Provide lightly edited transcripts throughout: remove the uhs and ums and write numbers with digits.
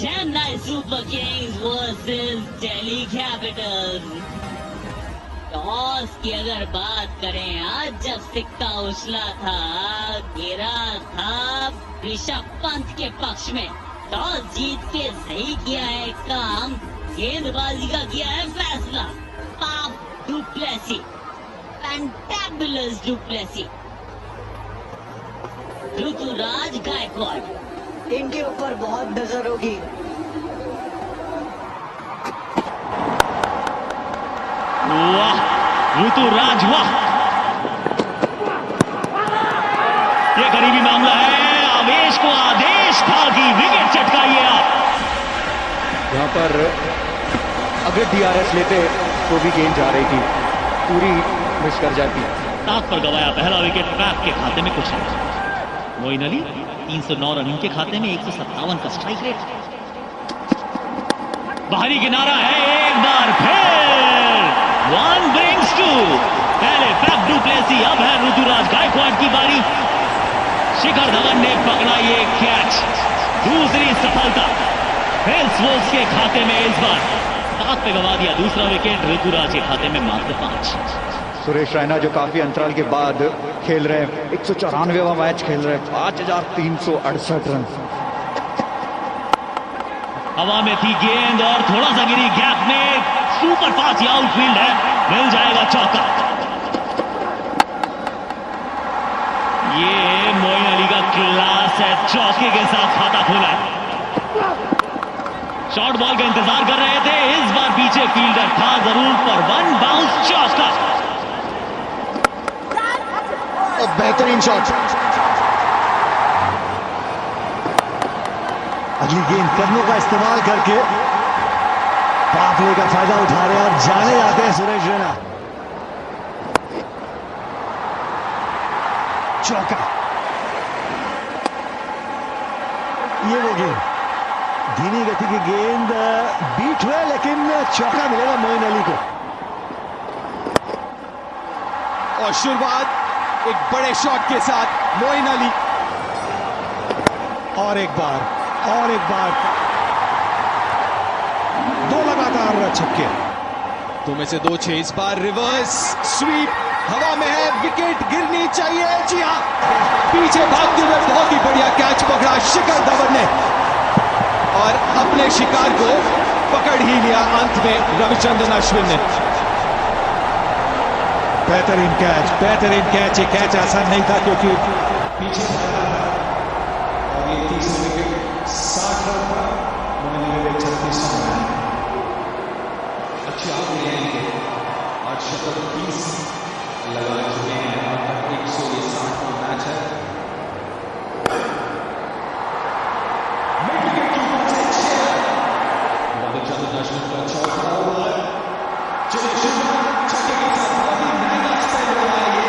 Chennai super Kings versus Delhi Capitals. Toss की अगर बात करें, आज जब सिक्का उछला था, गिरा था ऋषभ पंत के पक्ष में। टॉस जीत के सही किया है काम, गेंदबाजी का किया है फैसला। Faf du Plessis, fantabulous du Plessis, Ruturaj Gaikwad, इनके ऊपर बहुत नजर होगी। वाह ऋतुराज, वाह! ये करीबी मामला है, आवेश को आदेश था कि विकेट चटकाइए आप। यहां पर अगर डीआरएस लेते तो भी गेंद जा रही थी, पूरी मिस कर जाती। सात पर गवाया पहला विकेट, पैप के खाते में कुछ नहीं। मोइन अली 309 रन के खाते में 157 का स्ट्राइक रेट। बाहरी किनारा है, एक बार फिर 1 brings 2। पहले फैफ डू प्लेसी, अब है ऋतुराज गायकवाड़ की बारी। शिखर धवन ने पकड़ा ये कैच, दूसरी सफलता हेल्सवोल्स के खाते में। इस बार 7 पे गवा दिया दूसरा विकेट, ऋतुराज के खाते में मात्र 5। सुरेश रैना जो काफी अंतराल के बाद खेल रहे हैं, 194वां मैच खेल रहे हैं, 5368 रन। हवा में थी गेंद और थोड़ा सा गिरी गैप में, सुपर फास्ट आउटफील्ड है, मिल जाएगा चौका। ये मोइन अली का क्लास है, चौके के साथ खाता खोला है। शॉर्ट बॉल का इंतजार कर रहे थे, इस बार पीछे फील्डर था जरूर, पर 1 बाउंस चौका। बेहतरीन शॉट, अगली गेंद कदमों का इस्तेमाल करके काफले का फायदा उठा रहे हैं और जाने जाते हैं सुरेश रैना। चौका, ये वो गेंद धीमी गति की गेंद बीट हुए, लेकिन चौका मिलेगा मोइन अली को। और शुरुआत एक बड़े शॉट के साथ मोइन अली, और एक बार 2 लगातार छक्के। 2 में से 2 6। इस बार रिवर्स स्वीप हवा में है, विकेट गिरनी चाहिए। जी हाँ, पीछे भागते हुए बहुत ही बढ़िया कैच पकड़ा शिखर धवन ने और अपने शिकार को पकड़ ही लिया अंत में रविचंद्रन अश्विन ने। बेहतरीन कैच। ये कैच आसान नहीं था क्योंकि पीछे और ये तीसरे विकेट 60 रन पर, मोइन अली ने 36 रन। अच्छी आगे आज शतक 30 लगा चुके हैं, अब तक 160 का मैच है। रविचंद्रन अश्विन का चौथा ओवर, छक्के के साथ बहुत ही महंगा स्पेल रहा है ये।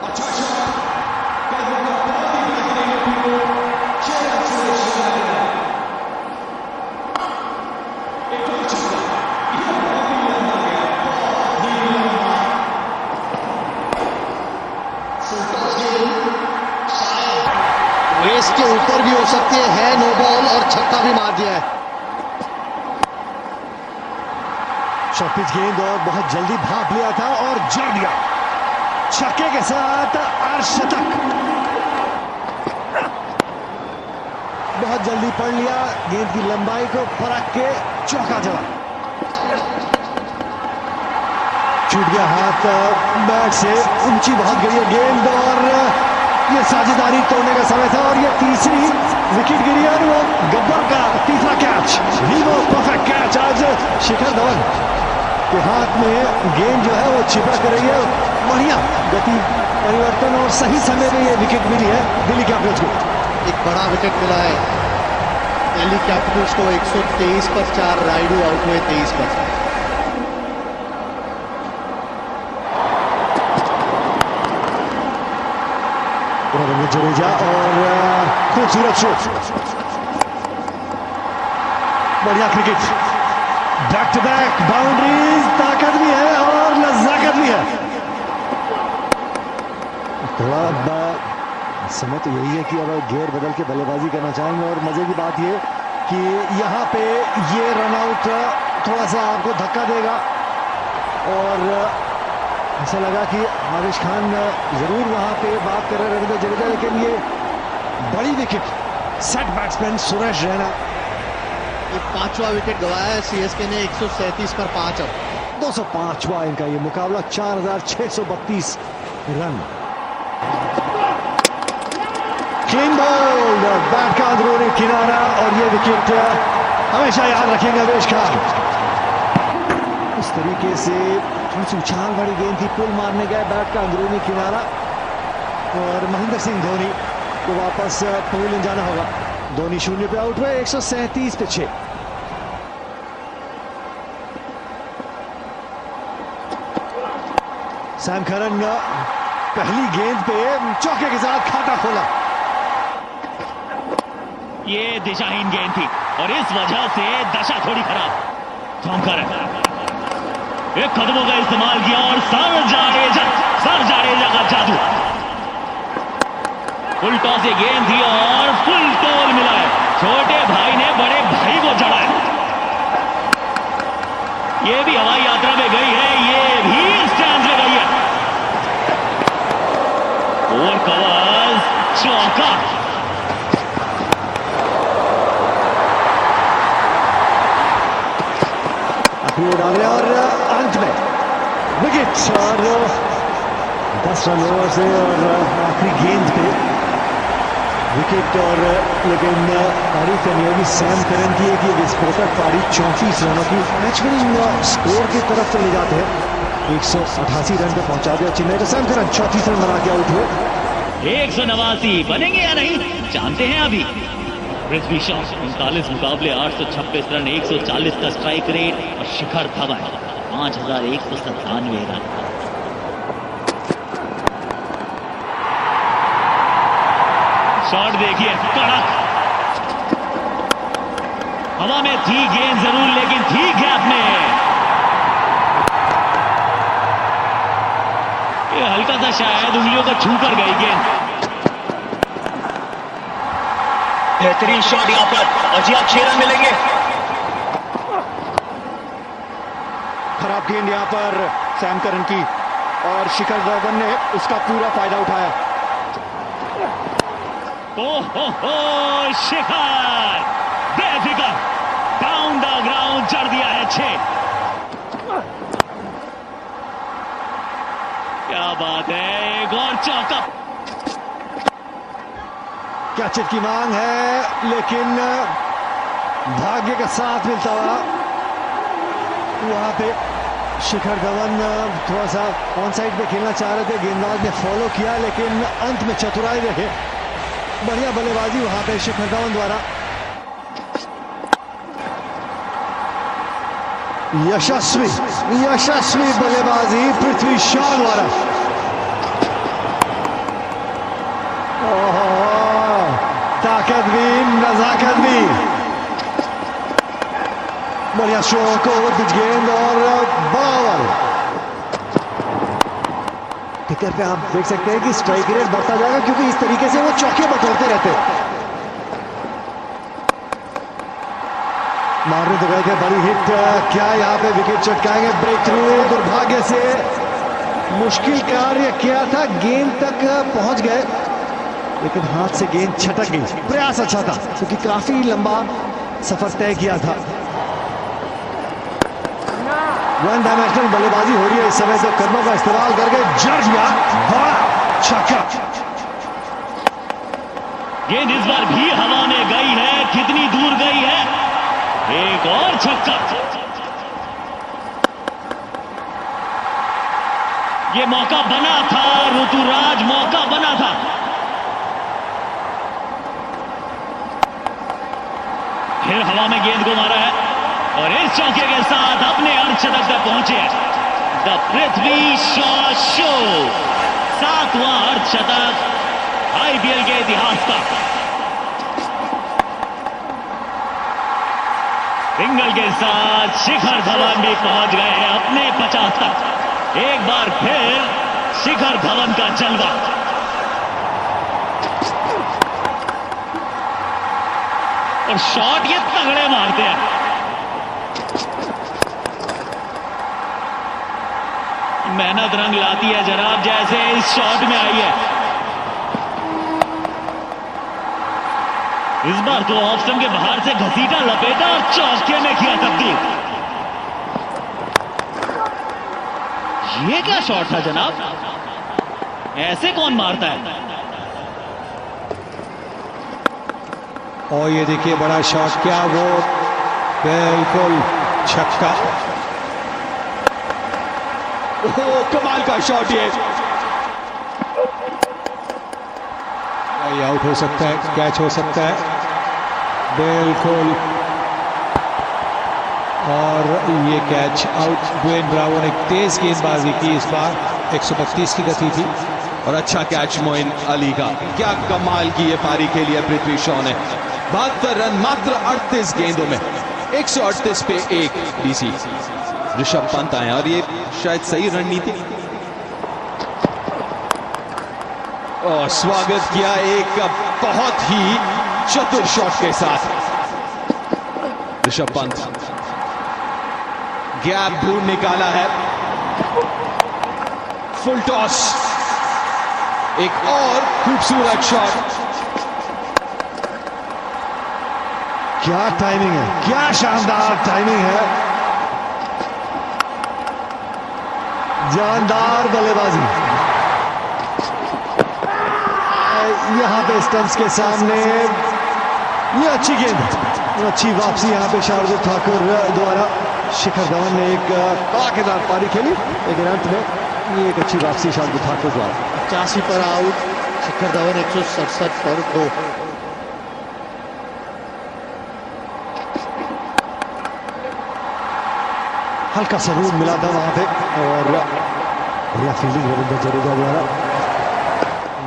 अच्छा शॉट, कदमों का बहुत ही बेहतरीन अप्रोच, 6 रन सुरेश रैना। एक और छक्का, ये बहुत ही लंबा गया, बहुत ही लंबा। रेस के ऊपर भी हो सकती है नो बॉल, और छक्का भी मार दिया है। शॉर्ट पिच गेंद और बहुत जल्दी भाप लिया था और जड़ दिया, छक्के के साथ अर्धशतक। बहुत जल्दी पढ़ लिया, गेंद की लंबाई को परख के चौका जवाब। छूट गया हाथ, बैट से ऊंची बहुत गई है गेंद और ये साझेदारी तोड़ने का समय था। और ये तीसरी विकेट गिरी और वो गब्बर का तीसरा कैच, वो परफेक्ट कैच। आज शिखर धवन के हाथ में गेंद जो है वो चिपक रही है, बढ़िया गति परिवर्तन और सही समय में ये विकेट मिली है दिल्ली कैपिटल्स को। एक बड़ा विकेट मिला है दिल्ली कैपिटल्स को। 123 पर 4 राइडू आउट हुए 23 पर। जडेजा और खूबसूरत शॉट, बढ़िया cricket, back to back boundaries, ताकत भी है और नजाकत भी है। थोड़ा इस समय तो यही है कि अब गेयर बदल के बल्लेबाजी करना चाहेंगे। और मजे की बात ये कि यहाँ पे ये रनआउट थोड़ा सा आपको धक्का देगा और ऐसा लगा कि आरिश खान जरूर वहां पे बात कर रहे रविंद्र जडेजा, लेकिन ये बड़ी wicket set batsman Suresh Raina. ये 5वां विकेट गवाया है सीएसके ने 137 पर 5। अब 205वां इनका ये मुकाबला, 4632 रन। क्लीन बॉल्ड, बैट का अंदरूनी किनारा और ये विकेट हमेशा याद रखेंगे आवेश खान। उस तरीके से थोड़ी सी उछाल भरी गेंद थी, पुल मारने गए, बैट का अंदरूनी किनारा और महेंद्र सिंह धोनी को वापस पवेलियन जाना होगा। धोनी 0 पे आउट हुए, 137 पे 6। सैम करन पहली गेंद पे चौके के साथ खाता खोला। ये दिशाहीन गेंद थी और इस वजह से दशा थोड़ी खराब। थॉमकर एक कदमों का इस्तेमाल किया और सर जाडेजा का जादू। फुल टॉस ये गेंद थी और फुल टोल मिला है। छोटे भाई ने बड़े भाई को जड़ा है। ये भी हवाई यात्रा में गई है, ये भी स्टैंड में गई है। ओवर कवर्स, चौका। डाले और अंत में विकेट और 10 रन ओवर से और आखिरी गेंद पे विकेट। और लेकिन तारीफ करनी होगी सैम करन की एक ये विस्फोटक पारी 34 रनों की मैच विनिंग स्कोर की तरफ चले जाते हैं। 188 रन पे पहुंचा दिया चेन्नई को सैम करन, 34 रन बना के आउट हुए। 189 बनेंगे या नहीं जानते हैं अभी। पृथ्वी शॉ 39 मुकाबले 826 रन, 140 का स्ट्राइक रेट और शिखर धवन 5197 रन। शॉट देखिए, कड़क हवा में थी गेंद जरूर, लेकिन थी गैप में। ये हल्का सा शायद उंगलियों को छू कर गई गेंद। बेहतरीन शॉट यहां पर और जी आप 6 रन मिलेंगे। खराब गेंद यहां पर सैम करन की और शिखर धवन ने उसका पूरा फायदा उठाया। ओहो शिखर बेफिक्र डाउन द ग्राउंड चढ़ दिया है 6। क्या बात है, एक और चौका। कैच की मांग है लेकिन भाग्य का साथ मिलता हुआ वहां पे शिखर धवन थोड़ा सा ऑन साइड पे खेलना चाह रहे थे, गेंदबाज ने फॉलो किया लेकिन अंत में चतुराई देखे, बढ़िया बल्लेबाजी वहां पे शिखर धवन द्वारा। यशस्वी बल्लेबाजी पृथ्वी शॉ द्वारा। ताकत भी, नजाकत भी, बढ़िया स्ट्रोक, ओवर पिच गेंद और बॉल। टिकर पे आप देख सकते हैं कि स्ट्राइक रेट बढ़ता जाएगा क्योंकि इस तरीके से वो चौके बटोरते रहते। मारने तो गए थे, बड़ी हिट, क्या यहाँ पे विकेट चटकाएंगे? ब्रेक थ्रू, दुर्भाग्य से मुश्किल कार्य किया था, गेंद तक पहुंच गए लेकिन हाथ से गेंद छटक गई। प्रयास अच्छा था क्योंकि काफी लंबा सफर तय किया था। वन डायमेंशनल बल्लेबाजी हो रही है इस समय, तो कदमों का इस्तेमाल करके जड़ दिया, बड़ा छक्का। गेंद इस बार भी हवा में गई है, कितनी दूर गई है, एक और छक्का। ये मौका बना था ऋतुराज, मौका बना था। फिर हवा में गेंद को मारा है और इस चौके के साथ अपने अर्धशतक तक पहुंचे हैं द पृथ्वी शॉ शो। 7वां अर्धशतक आईपीएल के इतिहास का। सिंगल के साथ शिखर धवन भी पहुंच गए हैं अपने 50 तक। एक बार फिर शिखर धवन का जलवा। और शॉट ये तगड़े मारते हैं। मेहनत रंग लाती है जनाब, जैसे इस शॉट में आई है। इस बार तो ऑफ स्टंप के बाहर से घसीटा, लपेटा और चौके में किया तब्दील। ये क्या शॉट था जनाब, ऐसे कौन मारता है? और ये देखिए बड़ा शॉट, क्या वो बिल्कुल छक्का। ओह कमाल का शॉट ये। आउट हो सकता है, कैच हो सकता है बिल्कुल। और ये कैच आउट। ड्वेन ब्रावो ने तेज गेंदबाजी की इस बार, 132 की गति थी। और अच्छा कैच मोइन अली का, क्या कमाल की ये पारी खेली है पृथ्वी शॉ ने। 72 रन मात्र 38 गेंदों में, 138 पे 1 डीसी। ऋषभ पंत आए और ये शायद सही रणनीति। और स्वागत किया एक बहुत ही चतुर शॉट के साथ। ऋषभ पंत गैप ढूंढ निकाला है, फुल टॉस, एक और खूबसूरत शॉट। क्या टाइमिंग है, क्या शानदार टाइमिंग है, जानदार बल्लेबाजी। यहां पे स्टंप्स के सामने ये अच्छी गेंद, अच्छी वापसी यहां पे शार्दुल ठाकुर द्वारा। शिखर धवन ने एक धमाकेदार पारी खेली, लेकिन अंत में ये एक अच्छी वापसी शार्दुल ठाकुर द्वारा। 85 पर आउट, शिखर धवन 167 पर 2। हल्का सा रूम मिला था वहां पे और बढ़िया फील्डिंग रविंद्र जडेजा द्वारा।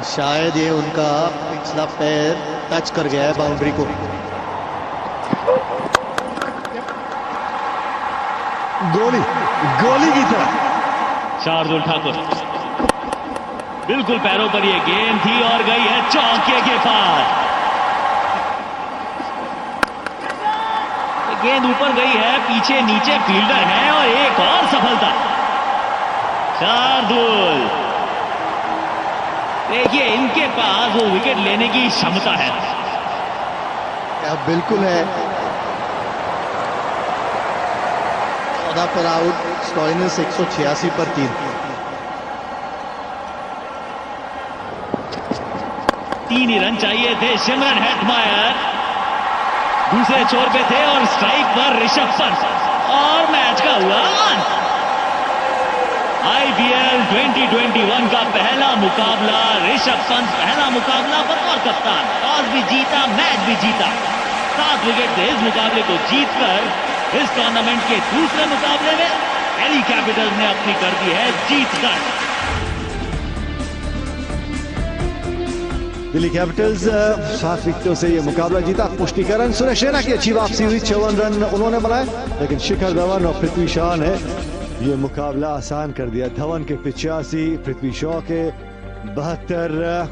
शायद ये उनका पिछला पैर टच कर गया है बाउंड्री को। गोली की तरह शार्दुल ठाकुर, बिल्कुल पैरों पर ये गेंद थी और गई है चौके के पार। गेंद ऊपर गई है, पीछे नीचे फील्डर है और एक और सफलता। शार्दुल, देखिए इनके पास वो विकेट लेने की क्षमता है। क्या बिल्कुल है। 14 पर आउट, स्टॉइनिस 186 पर 3। तीन ही रन चाहिए थे सिमरन हेटमायर, दूसरे छोर पे थे और स्ट्राइक पर ऋषभ पंत और मैच का हुआ अंत। IPL 2021 का पहला मुकाबला, ऋषभ पंत पहला मुकाबला बतौर कप्तान, टॉस भी जीता, मैच भी जीता। 7 विकेट से इस मुकाबले को जीतकर इस टूर्नामेंट के दूसरे मुकाबले में दिल्ली कैपिटल्स ने अपनी कर दी है जीत दर्ज। दिल्ली कैपिटल्स 7 विकेटों से ये मुकाबला जीता। पुष्टिकरण सुरेश रैना की अच्छी वापसी हुई, 54 रन उन्होंने बनाए, लेकिन शिखर धवन और पृथ्वी शॉ ने ये मुकाबला आसान कर दिया। धवन के 85, पृथ्वी शॉ के 72।